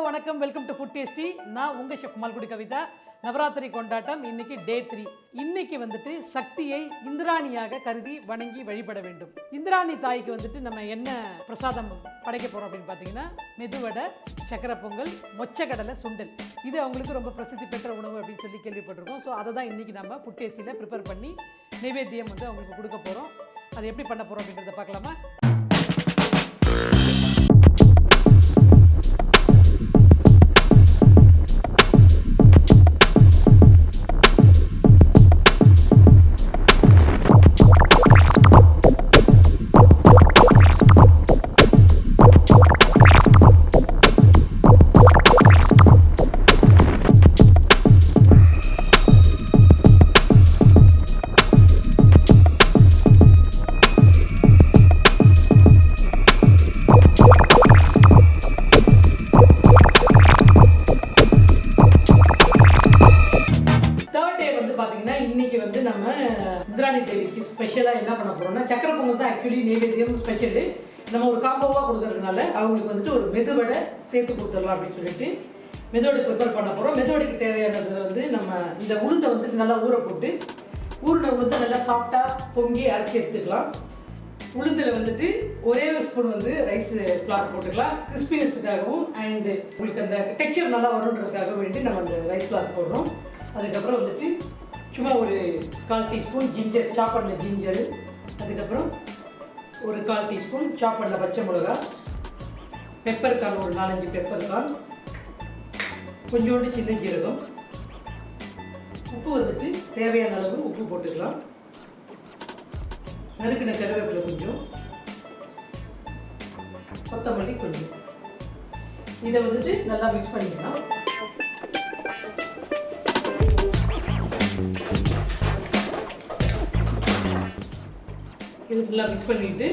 வணக்கம், welcome to Foodtasty. நான் உங்கள் Chefmalgudikavitha. நவராத்திரி கொண்டாட்டம் இன்னைக்கு Day-3. இன்னைக்கு வந்துட்டு சக்தியை இந்திராணியாக கருதி வணங்கி வழிபட வேண்டும். இந்திராணி தாய்க்கு வந்துட்டு நம்ம என்ன பிரசாதம் படைக்க போகிறோம் அப்படின்னு பார்த்தீங்கன்னா, மெது வடை, சக்கரை பொங்கல், மொச்சை கடலை சுண்டல். இது அவங்களுக்கு ரொம்ப பிரசித்தி பெற்ற உணவு அப்படின்னு சொல்லி கேள்விப்பட்டிருக்கோம். ஸோ அதை தான் இன்றைக்கி நம்ம Foodtastyயில் ப்ரிப்பேர் பண்ணி நைவேத்தியம் வந்து அவங்களுக்கு கொடுக்க போகிறோம். அதை எப்படி பண்ண போகிறோம் அப்படின்றத பார்க்கலாமா? இன்னைக்கு வந்து நம்ம இந்திராணி தேவிக்கு ஸ்பெஷலாக என்ன பண்ண போறோம்னா, சக்கரை பொங்கல் தான் ஆக்சுவலி நைவேத்தியம் ஸ்பெஷலு. நம்ம ஒரு காம்போவாக கொடுக்கறதுனால அவங்களுக்கு வந்துட்டு ஒரு மெதுவடை சேர்த்து கொடுத்துடலாம் அப்படின்னு சொல்லிட்டு மெதுவடை ப்ரிப்பேர் பண்ண போகிறோம். மெதுவடைக்கு தேவையானது வந்து நம்ம இந்த உளுந்தை வந்துட்டு நல்லா ஊற போட்டு ஊறின உளுந்தை நல்லா சாஃப்டாக பொங்கி அரைச்சி எடுத்துக்கலாம். உளுந்தில் வந்துட்டு ஒரே ஒரு ஸ்பூன் வந்து ரைஸ் ஃப்ளார் போட்டுக்கலாம், கிறிஸ்பினஸுக்காகவும் அண்டு உங்களுக்கு அந்த டெக்ஸ்சர் நல்லா வருன்றதுக்காக வேண்டி நம்ம அந்த ரைஸ் ஃப்ளார் போடுறோம். அதுக்கப்புறம் வந்துட்டு சும்மா ஒரு 1/4 டீஸ்பூன் ஜிஞ்சர், சாப் பண்ண ஜிஞ்சரு, அதுக்கப்புறம் ஒரு 1/4 டீஸ்பூன் சாப் பண்ண பச்சை மிளகா, பெப்பர் கார்ன் ஒரு 4-5 பெப்பர் கார்ன், கொஞ்சோண்டு சின்ன ஜீரகம், உப்பு வந்துட்டு தேவையான அளவு உப்பு போட்டுக்கலாம், நறுக்கின கருவேப்பிலை கொஞ்சம், கொத்தமல்லி கொஞ்சம். இதை வந்துட்டு நல்லா மிக்ஸ் பண்ணிக்கலாம். இது ஃபுல்லாக மிக்ஸ் பண்ணிவிட்டு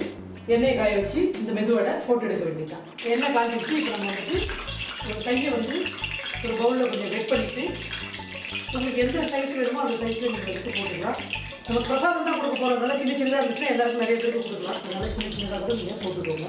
எண்ணெயை காய வச்சு இந்த மெதுவடை போட்டு எடுக்க வேண்டியதான். எண்ணெய் காய வச்சு இப்போ நம்ம வந்துட்டு ஒரு கையை வந்து ஒரு பவுலில் கொஞ்சம் வெட் பண்ணிவிட்டு உங்களுக்கு எந்த சைஸ் வேணுமோ அந்த சைஸில் நீங்கள் எடுத்து போட்டுக்கலாம். நம்ம பிரசாதம் தான் கொடுக்க போகிறதுனால சின்ன சின்னதாக இருந்துச்சுன்னா எல்லாருக்கும் நிறைய பேருக்கு கொடுக்கலாம். அதனால சின்ன சின்னதாக கூட நீங்கள் போட்டுக்கோங்க.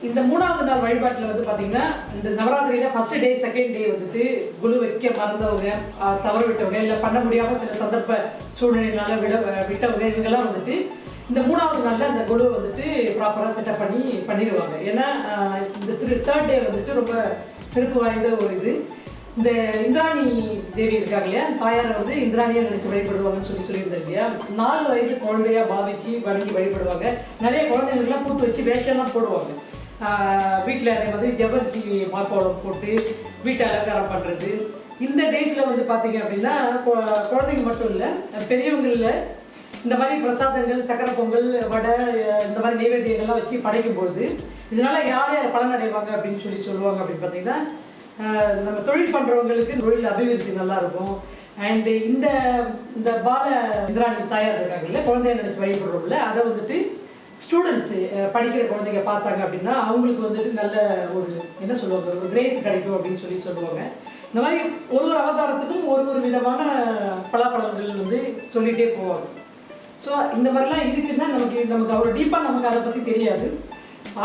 இந்த 3வது நாள் வழிபாட்டில் வந்து பார்த்தீங்கன்னா, இந்த நவராத்திரியில் ஃபர்ஸ்ட் டே செகண்ட் டே வந்துட்டு குழு வைக்க மறந்தவங்க, தவற விட்டவங்க, இல்லை பண்ண முடியாமல் சில சந்தர்ப்ப சூழ்நிலையினால விட்டவங்க இவங்கெல்லாம் வந்துட்டு இந்த 3வது நாளில் அந்த குழுவை வந்துட்டு ப்ராப்பராக செட்டப் பண்ணிடுவாங்க. ஏன்னா இந்த 3rd டே வந்துட்டு ரொம்ப சிறப்பு வாய்ந்த ஒரு இது. இந்த இந்திராணி தேவி இருக்காங்க இல்லையா, தாயாரை வந்து இந்திராணியை நினைச்சு வழிபடுவாங்கன்னு சொல்லியிருந்தேன் இல்லையா. 4 வயது குழந்தையா பாவிச்சு வணங்கி வழிபடுவாங்க. நிறைய குழந்தைங்களுக்குலாம் கூட்டு வச்சு வேஷம்லாம் போடுவாங்க. வீட்டில் அதே மாதிரி ஜவ்வரிசி மாக்கோளம் போட்டு வீட்டை அலங்காரம் பண்ணுறது. இந்த டேஸில் வந்து பார்த்தீங்க அப்படின்னா குழந்தைங்க மட்டும் இல்லை, பெரியவங்களில் இந்த மாதிரி பிரசாதங்கள், சக்கரை பொங்கல், வடை, இந்த மாதிரி நைவேத்தியங்கள்லாம் வச்சு படைக்கும்பொழுது இதனால் யார் யார் பலனடைவாங்க அப்படின்னு சொல்லுவாங்க அப்படின்னு பார்த்தீங்கன்னா, நம்ம தொழில் பண்ணுறவங்களுக்கு தொழில் அபிவிருத்தி நல்லாயிருக்கும். அண்டு இந்த பால இந்திராணி தாயார் இருக்காங்கல்ல, குழந்தைய நினைச்சு வழிபடுறோம்ல, அதை வந்துட்டு ஸ்டூடெண்ட்ஸு படிக்கிற குழந்தைங்க பார்த்தாங்க அப்படின்னா அவங்களுக்கு வந்துட்டு நல்ல ஒரு என்ன சொல்லுவாங்க, ஒரு கிரேஸ் கிடைக்கும் அப்படின்னு சொல்லுவாங்க. இந்த மாதிரி ஒரு அவதாரத்துக்கும் ஒரு விதமான பலாப்பழங்கள் வந்து சொல்லிகிட்டே போவாங்க. ஸோ இந்த மாதிரிலாம் இருக்குன்னா நமக்கு அவ்வளோ டீப்பாக நமக்கு அதை பற்றி தெரியாது.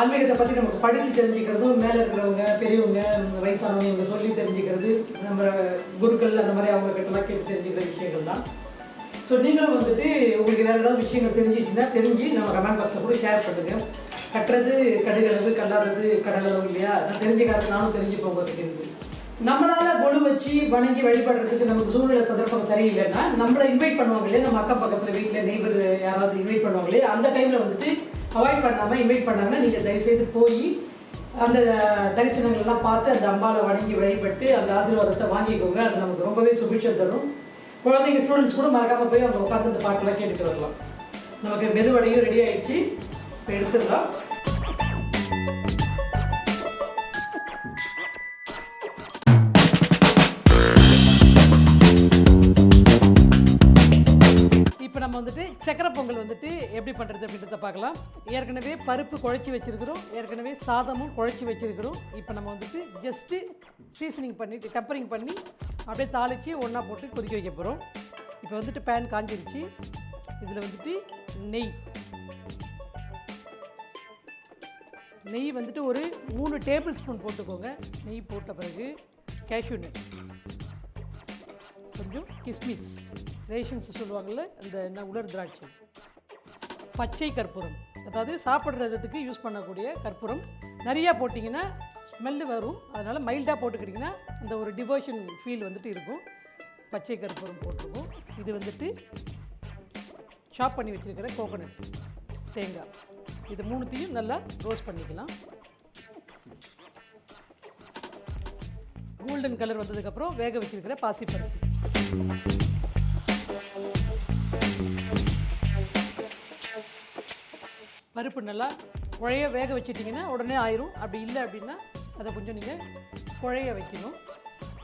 ஆன்மீகத்தை பற்றி நமக்கு படித்து தெரிஞ்சுக்கிறதும், மேலே இருக்கிறவங்க பெரியவங்க வயசானவங்க இவங்க சொல்லி தெரிஞ்சுக்கிறது, நம்ம குருக்கள் அந்த மாதிரி அவங்க கிட்டலாம் கேட்டு தெரிஞ்சுக்கிற விஷயங்கள் தான். ஸோ நீங்களும் வந்துட்டு உங்களுக்கு வேறு ஏதாவது விஷயங்கள் தெரிஞ்சிச்சுன்னா தெரிஞ்சு நம்ம கமெண்ட் பாக்ஸில் கூட ஷேர் பண்ணுங்கள். கட்டுறது கடுகளவு, கல்லாதது கடலளவு இல்லையா, நான் தெரிஞ்சுக்காது நானும் தெரிஞ்சுப்போம் உங்களுக்கு இருந்து. நம்மளால் கொலு வச்சு வணங்கி வழிபடுறதுக்கு நமக்கு சூழ்நிலை சந்தர்ப்பம் சரியில்லைன்னா நம்மளை இன்வைட் பண்ணுவாங்க இல்லையா, நம்ம அக்கம் பக்கத்தில் வீட்டில் நெய்பர் யாராவது இன்வைட் பண்ணுவாங்களே, அந்த டைமில் வந்துட்டு அவாய்ட் பண்ணாமல் இன்வைட் பண்ணாங்கன்னா நீங்கள் தயவுசெய்து போய் அந்த தரிசனங்கள்லாம் பார்த்து அந்த அம்பாவை வணங்கி வழிபட்டு அந்த ஆசீர்வாதத்தை வாங்கிக்கோங்க. அது நமக்கு ரொம்பவே சுபிட்சம் தரும். குழந்தைங்க ஸ்டூடெண்ட்ஸ் கூட மறக்காமல் போய் அவங்க உட்காந்து அந்த பாட்டெல்லாம் கேட்டுட்டு வரலாம். நமக்கு மெதுவடையும் ரெடி ஆகிடுச்சு, இப்போ எடுத்துடலாம். இப்போ நம்ம வந்துட்டு சக்கரை பொங்கல் வந்துட்டு எப்படி பண்ணுறது அப்படின்றத பார்க்கலாம். ஏற்கனவே பருப்பு குழச்சி வச்சுருக்கிறோம், ஏற்கனவே சாதமும் குழச்சி வச்சுருக்கிறோம். இப்போ நம்ம வந்துட்டு ஜஸ்ட்டு சீசனிங் பண்ணிவிட்டு டெம்பரிங் பண்ணி அப்படியே தாளித்து ஒன்றா போட்டு கொதிக்க வைக்க போகிறோம். இப்போ வந்துட்டு பேன் காஞ்சிருச்சு. இதில் வந்துட்டு நெய் வந்துட்டு ஒரு 3 டேபிள் ஸ்பூன் போட்டுக்கோங்க. நெய் போட்ட பிறகு கேஷ்யூ நட், கொஞ்சம் கிஸ்மிஸ், ரேஷன்ஸ் சொல்லுவாங்கள்ல அந்த என்ன உலர் திராட்சை, பச்சை கற்பூரம், அதாவது சாப்பிட்றதுக்கு யூஸ் பண்ணக்கூடிய கற்பூரம். நிறையா போட்டிங்கன்னா ஸ்மெல்லு வரும், அதனால் மைல்டாக போட்டுக்கிட்டிங்கன்னா அந்த ஒரு டிவோஷன் ஃபீல் வந்துட்டு இருக்கும். பச்சை கற்பூரம் போட்டுருவோம். இது வந்துட்டு சாப் பண்ணி வச்சுருக்கிற கோகோனட், தேங்காய், இது 3த்தையும் நல்லா ரோஸ்ட் பண்ணிக்கலாம். கோல்டன் கலர் வந்ததுக்கப்புறம் வேக வச்சுருக்கிற பாசிப்பருப்பு, பருப்பு நல்லா குழைய வேக வச்சிட்டிங்கன்னா உடனே ஆயிரும். அப்படி இல்லை அப்படின்னா அதை கொஞ்சம் நீங்கள் குழைய வைக்கணும்.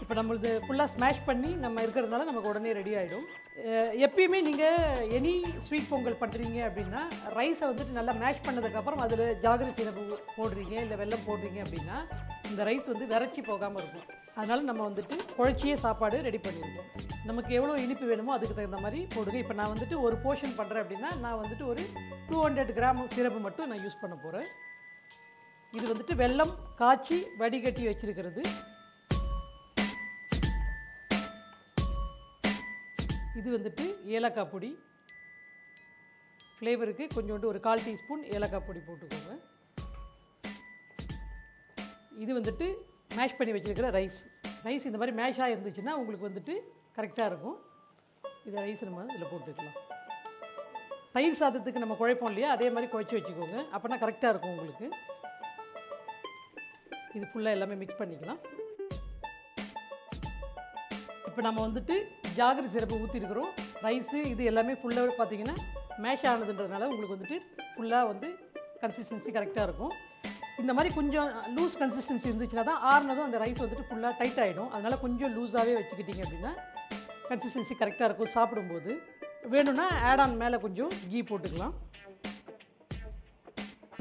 இப்போ நம்மளது ஃபுல்லாக ஸ்மாஷ் பண்ணி நம்ம இருக்கிறதுனால நமக்கு உடனே ரெடி ஆகிடும். எப்பயுமே நீங்கள் எனி ஸ்வீட் பொங்கல் பண்ணுறீங்க அப்படின்னா ரைஸை வந்துட்டு நல்லா மேஷ் பண்ணதுக்கப்புறம் அதில் ஜாகரி சீரகம் போடுறீங்க இல்லை வெல்லம் போடுறீங்க அப்படின்னா இந்த ரைஸ் வந்து விரைச்சி போகாமல் இருக்கும். அதனால் நம்ம வந்துட்டு குழச்சியே சாப்பாடு ரெடி பண்ணியிருக்கோம். நமக்கு எவ்வளோ இனிப்பு வேணுமோ அதுக்கு தகுந்த மாதிரி போடுங்க. இப்போ நான் வந்துட்டு ஒரு போர்ஷன் பண்ணுறேன் அப்படின்னா நான் வந்துட்டு ஒரு 200 கிராம் சிரப்பு மட்டும் நான் யூஸ் பண்ண போகிறேன். இது வந்துட்டு வெல்லம் காய்ச்சி வடிகட்டி வச்சிருக்கிறது. இது வந்துட்டு ஏலக்காய் பொடி, ஃப்ளேவருக்கு கொஞ்சோண்டு ஒரு 1/4 டீஸ்பூன் ஏலக்காய் பொடி போட்டுக்கோங்க. இது வந்துட்டு மேஷ் பண்ணி வச்சுருக்கிற ரைஸ் இந்த மாதிரி மேஷாக இருந்துச்சுன்னா உங்களுக்கு வந்துட்டு கரெக்டாக இருக்கும். இதை ரைஸ் நம்ம இதில் போட்டுக்கலாம். தயிர் சாதத்துக்கு நம்ம குழைப்போம் இல்லையா, அதே மாதிரி குழைச்சி வச்சுக்கோங்க, அப்போனா கரெக்டாக இருக்கும் உங்களுக்கு. இது ஃபுல்லாக எல்லாமே மிக்ஸ் பண்ணிக்கலாம். இப்போ நம்ம வந்துட்டு ஜாகரி சிரப்பு ஊற்றிருக்கிறோம். ரைஸு இது எல்லாமே ஃபுல்லாக பார்த்தீங்கன்னா மேஷ் ஆனதுன்றதுனால உங்களுக்கு வந்துட்டு ஃபுல்லாக வந்து கன்சிஸ்டன்சி கரெக்டாக இருக்கும். இந்த மாதிரி கொஞ்சம் லூஸ் கன்சிஸ்டன்சி இருந்துச்சுன்னா தான் ஆறுனதும் அந்த ரைஸ் வந்துட்டு ஃபுல்லாக டைட் ஆகிடும். அதனால் கொஞ்சம் லூஸாகவே வச்சுக்கிட்டிங்க அப்படின்னா கன்சிஸ்டன்சி கரெக்டாக இருக்கும். சாப்பிடும்போது வேணும்னா ஆட் ஆன் மேலே கொஞ்சம் கீ போட்டுக்கலாம்.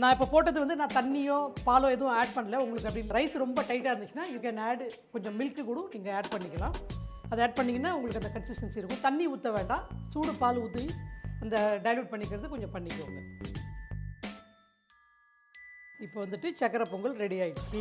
நான் இப்போ போட்டது வந்து நான் தண்ணியோ பாலோ எதுவும் ஆட் பண்ணல. உங்களுக்கு அப்படி ரைஸ் ரொம்ப டைட்டாக இருந்துச்சுன்னா யூ கேன் ஆட் கொஞ்சம் மில்க்கு கூட நீங்கள் ஆட் பண்ணிக்கலாம். அதை ஆட் பண்ணிங்கன்னா உங்களுக்கு அந்த கன்சிஸ்டன்சி இருக்கும். தண்ணி ஊற்ற வேண்டாம், சூடு பால் ஊற்றி அந்த டைல்யூட் பண்ணிக்கிறது கொஞ்சம் பண்ணிக்கோங்க. இப்போ வந்துட்டு சக்கரை பொங்கல் ரெடி ஆகிடுச்சு.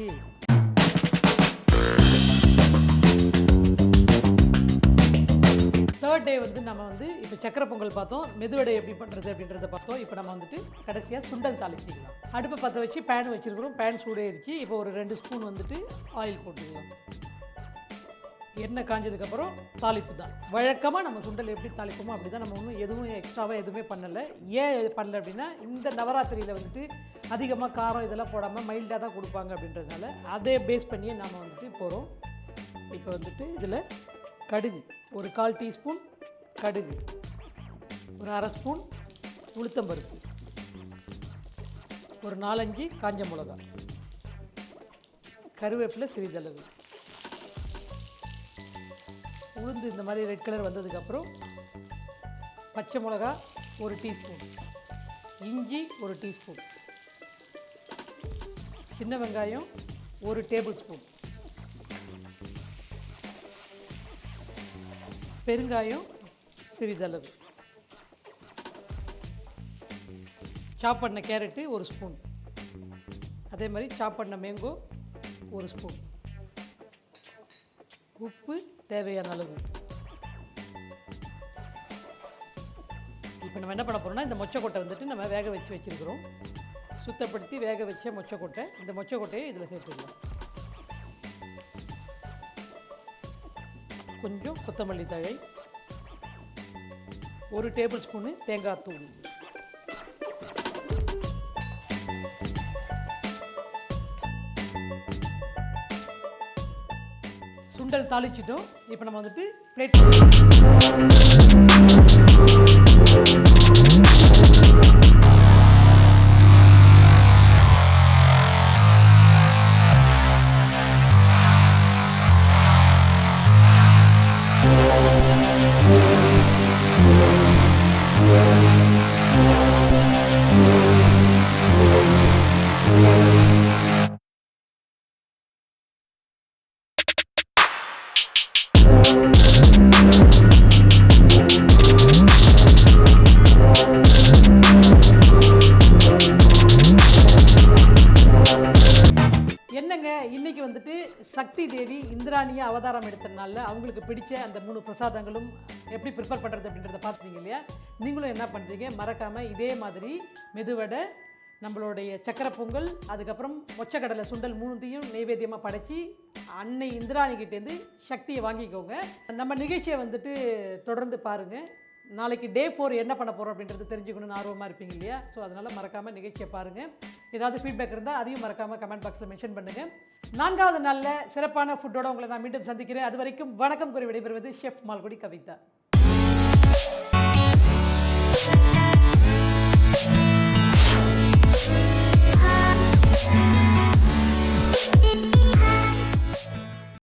தேர்ட் டே வந்து நம்ம வந்து இப்போ சக்கரை பொங்கல் பார்த்தோம், மெதுவடை எப்படி பண்ணுறது அப்படின்றத பார்த்தோம். இப்போ நம்ம வந்துட்டு கடைசியாக சுண்டல் தாளிச்சிக்கலாம். அடுப்பை பற்ற வச்சு பேன் வச்சுருக்கிறோம். பேன் சூடாகிடுச்சு. இப்போ ஒரு 2 ஸ்பூன் வந்துட்டு ஆயில் போட்டுக்கலாம். எண்ணெய் காஞ்சதுக்கப்புறம் தாளிப்பு தான். வழக்கமாக நம்ம சுண்டல் எப்படி தாளிப்போமோ அப்படி தான். நம்ம ஒன்றும் எதுவும் எக்ஸ்ட்ராவாக எதுவுமே பண்ணலை. ஏன் இது பண்ணலை அப்படின்னா இந்த நவராத்திரியில் வந்துட்டு அதிகமாக காரம் இதெல்லாம் போடாமல் மைல்டாக தான் கொடுப்பாங்க அப்படின்றதுனால அதே பேஸ் பண்ணியே நாம் வந்துட்டு போகிறோம். இப்போ வந்துட்டு இதில் கடுகு, ஒரு 1/4 டீஸ்பூன் கடுகு, ஒரு 1/2 ஸ்பூன் உளுத்தம்பருப்பு, ஒரு 4-5 காஞ்ச மிளகா, கருவேப்பிலை சிறிதளவு, உளுந்து இந்த மாதிரி ரெட் கலர் வந்ததுக்கப்புறம் பச்சை மிளகா 1 டீஸ்பூன், இஞ்சி 1 டீஸ்பூன், சின்ன வெங்காயம் 1 டேபிள் ஸ்பூன், பெருங்காயம் சிறிதளவு, சாப் பண்ண கேரட்டு 1 ஸ்பூன், அதே மாதிரி சாப் பண்ண மேங்கோ 1 ஸ்பூன், உப்பு தேவையான அளவு. இப்போ நம்ம என்ன பண்ண போகிறோம்னா இந்த மொச்சக்கொட்டை வந்துட்டு நம்ம வேக வச்சு வச்சுருக்கிறோம். சுத்தப்படுத்தி வேக வச்ச மொச்சக்கொட்டை. இந்த மொச்சக்கொட்டையை இதில் சேர்த்துக்கலாம். கொஞ்சம் கொத்தமல்லி தழை, 1 டேபிள் ஸ்பூனு தேங்காய் தூள், சுண்டல் தாளிச்சிட்டோம். இப்போ நம்ம வந்துட்டு பிளேட் Yeah. இன்றைக்கி வந்துட்டு சக்தி தேவி இந்திராணியை அவதாரம் எடுத்தனால அவங்களுக்கு பிடிச்ச அந்த 3 பிரசாதங்களும் எப்படி ப்ரிப்பேர் பண்ணுறது அப்படின்றத பார்த்துட்டீங்க இல்லையா? நீங்களும் என்ன பண்ணுறீங்க, மறக்காமல் இதே மாதிரி மெதுவடை, நம்மளுடைய சக்கரை பொங்கல், அதுக்கப்புறம் மொச்சை கடலை சுண்டல் 3த்தையும் நெய்வேத்தியமாக படைச்சி அன்னை இந்திராணிக்கிட்டேருந்து சக்தியை வாங்கிக்கோங்க. நம்ம நிகழ்ச்சியை வந்துட்டு தொடர்ந்து பாருங்கள். நாளைக்கு Day 4 என்ன பண்ண போகிறோம் அப்படின்றது தெரிஞ்சுக்கணும்னு ஆர்வமாக இருப்பீங்க இல்லையா? ஸோ அதனால் மறக்காமல் நிகழ்ச்சியை பாருங்கள். ஏதாவது ஃபீட்பேக் இருந்தால் அதையும் மறக்காமல் கமெண்ட் பாக்ஸில் மென்ஷன் பண்ணுங்கள். 4வது நாளில் சிறப்பான ஃபுட்டோட உங்களை நான் மீண்டும் சந்திக்கிறேன். அது வரைக்கும் வணக்கம் கூறி விடைபெறுவது ஷெஃப் மால்குடி கவிதா.